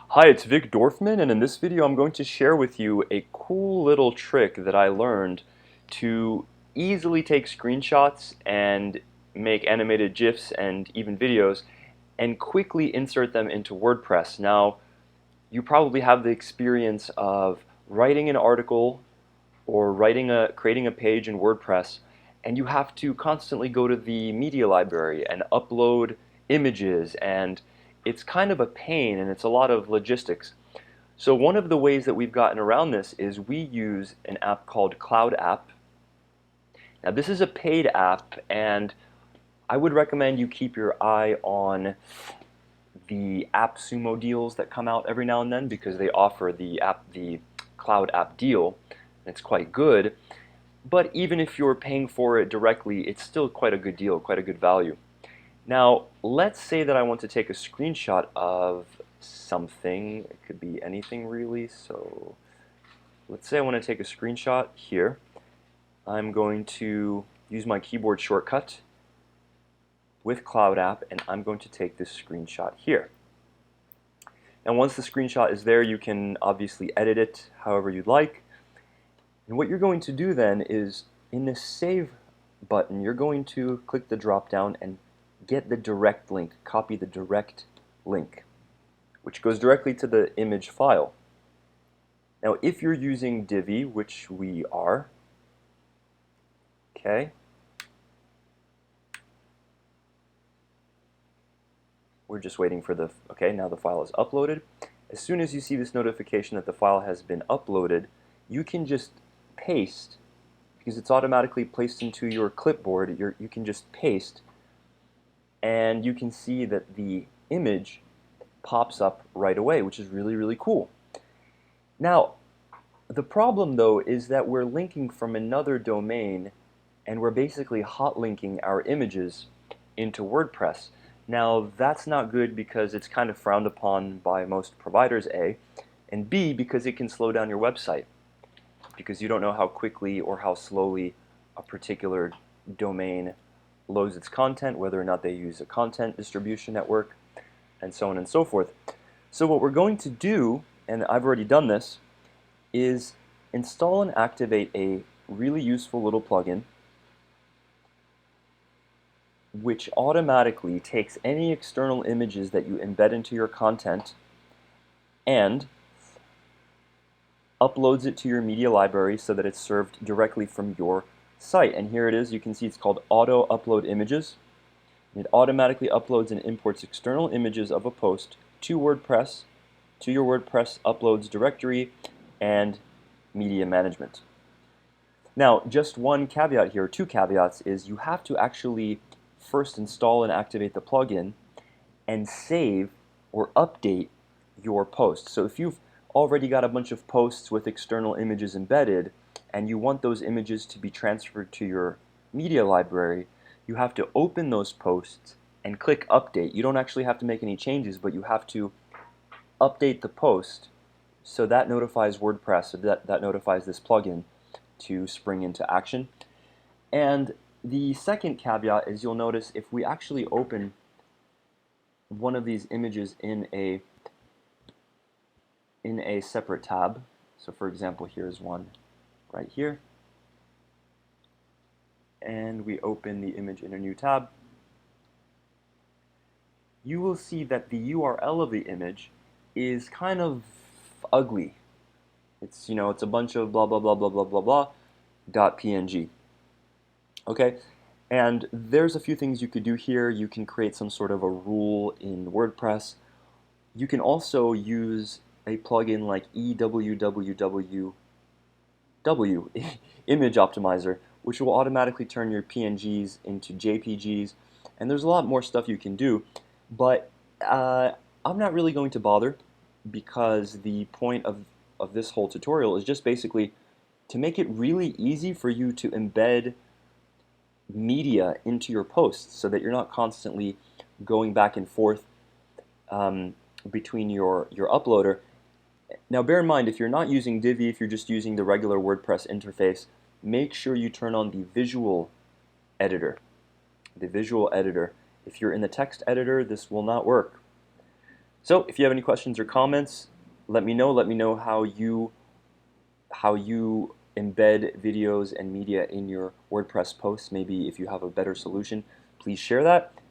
Hi, it's Vic Dorfman, and in this video I'm going to share with you a cool little trick that I learned to easily take screenshots and make animated GIFs and even videos and quickly insert them into WordPress. Now, you probably have the experience of writing an article or creating a page in WordPress, and you have to constantly go to the media library and upload images, and it's kind of a pain and it's a lot of logistics. So one of the ways that we've gotten around this is we use an app called CloudApp. Now this is a paid app, and I would recommend you keep your eye on the AppSumo deals that come out every now and then, because they offer the CloudApp deal, and it's quite good. But even if you're paying for it directly, it's still quite a good deal, quite a good value. Now, let's say that I want to take a screenshot of something. It could be anything really. So let's say I want to take a screenshot here. I'm going to use my keyboard shortcut with CloudApp, and I'm going to take this screenshot here. And once the screenshot is there, you can obviously edit it however you'd like. And what you're going to do then is, in this Save button, you're going to click the drop down and get the direct link, copy the direct link, which goes directly to the image file. Now, if you're using Divi, which we are, okay, we're just waiting for the, okay, now the file is uploaded. As soon as you see this notification that the file has been uploaded, you can just paste, because it's automatically placed into your clipboard. You can just paste, and you can see that the image pops up right away, which is really, really cool. Now, the problem though is that we're linking from another domain, and we're basically hotlinking our images into WordPress. Now, that's not good because it's kind of frowned upon by most providers, A, and B, because it can slow down your website, because you don't know how quickly or how slowly a particular domain loads its content, whether or not they use a content distribution network, and so on and so forth. So what we're going to do, and I've already done this, is install and activate a really useful little plugin which automatically takes any external images that you embed into your content and uploads it to your media library so that it's served directly from your site. And here it is. You can see it's called Auto Upload Images. It automatically uploads and imports external images of a post to WordPress, to your WordPress uploads directory and media management. Now, just one caveat here, two caveats, is you have to actually first install and activate the plugin and save or update your post. So if you've already got a bunch of posts with external images embedded and you want those images to be transferred to your media library, you have to open those posts and click update. You don't actually have to make any changes, but you have to update the post, so that notifies WordPress, so that notifies this plugin to spring into action. And the second caveat is, you'll notice if we actually open one of these images in a separate tab, so for example here's one right here, and we open the image in a new tab, you will see that the URL of the image is kind of ugly. It's, you know, it's a bunch of blah blah blah blah blah blah blah .png. Okay, and there's a few things you could do here. You can create some sort of a rule in WordPress. You can also use a plugin like EWWW Image Optimizer, which will automatically turn your PNGs into JPGs, and there's a lot more stuff you can do, but I'm not really going to bother, because the point of this whole tutorial is just basically to make it really easy for you to embed media into your posts so that you're not constantly going back and forth between your uploader. Now bear in mind, if you're not using Divi, if you're just using the regular WordPress interface, make sure you turn on the visual editor. The visual editor. If you're in the text editor, this will not work. So if you have any questions or comments, let me know. Let me know how you embed videos and media in your WordPress posts. Maybe if you have a better solution, please share that.